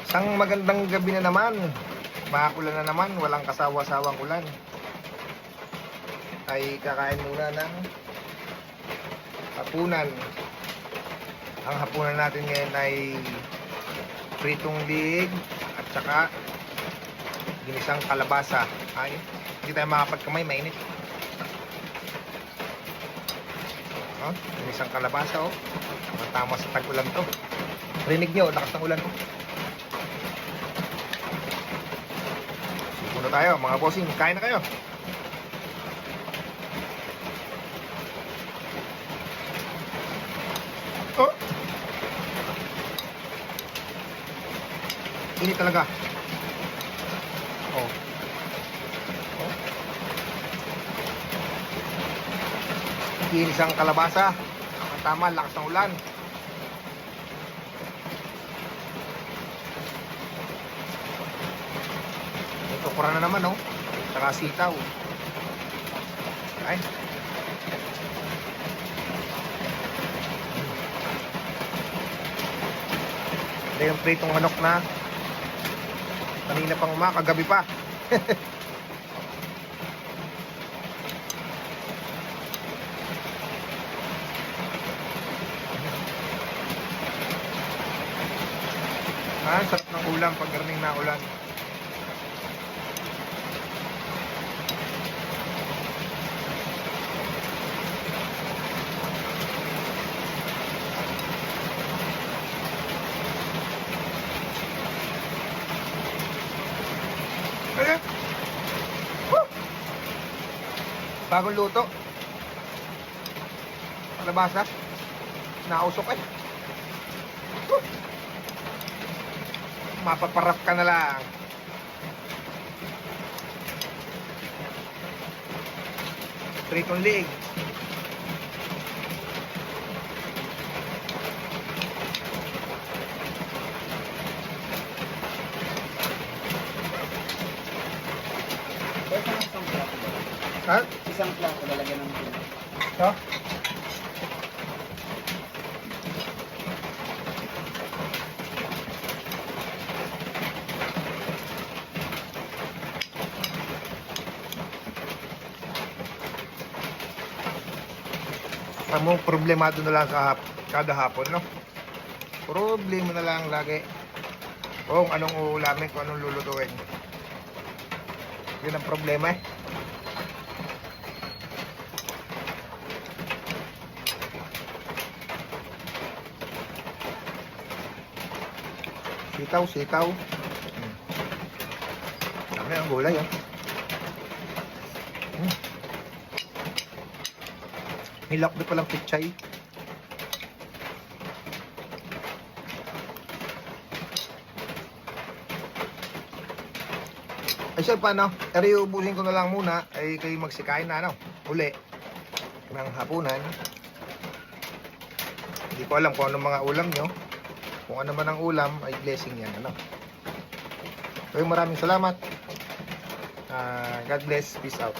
Isang magandang gabi na naman. Makulan na naman, walang kasawa-sawang ulan. Ay kakain muna ng hapunan. Ang hapunan natin ngayon ay pritong liig at saka ginisang kalabasa. Ay, hindi tayo makapagkamay, mainit. Oh, ginisang kalabasa, oh. Tama sa tag-ulan to. Rinig nyo, lakas ng ulan, oh. Muna tayo, mga bossing. Kain na kayo. Oh! Init talaga. Oh. Oh. Kinis ang kalabasa. Tama, lakas ng ulan. Okra na naman, oh. Saka sitaw. Ay. Ito yung pritong manok na kanina pang kagabi pa. Sarap ng ulam pag garning na ulan. Ayan. Woo! Bagong luto. Kalabasa. Nausok eh. Woo! Mapaparap ka na lang. Pritong liig. Ha? Isang plato lalagyan ng tuna. Ha? Among problemado na lang sa kada hapon, no? Problema na lang lagi. Kung anong uulamin, kung anong lulutuin. Yun ang problema eh. Sitaw, sitaw. Dami ang gulay, oh. Hilak din palang pichay. Ay sir, paano? Ubusin ko na lang muna. Ay kayo magsikain na, ano? Uli. Ng hapunan. Hindi ko alam kung anong mga ulam nyo. Kung ano man ang ulam, ay blessing yan, ano? So, maraming salamat. God bless. Peace out.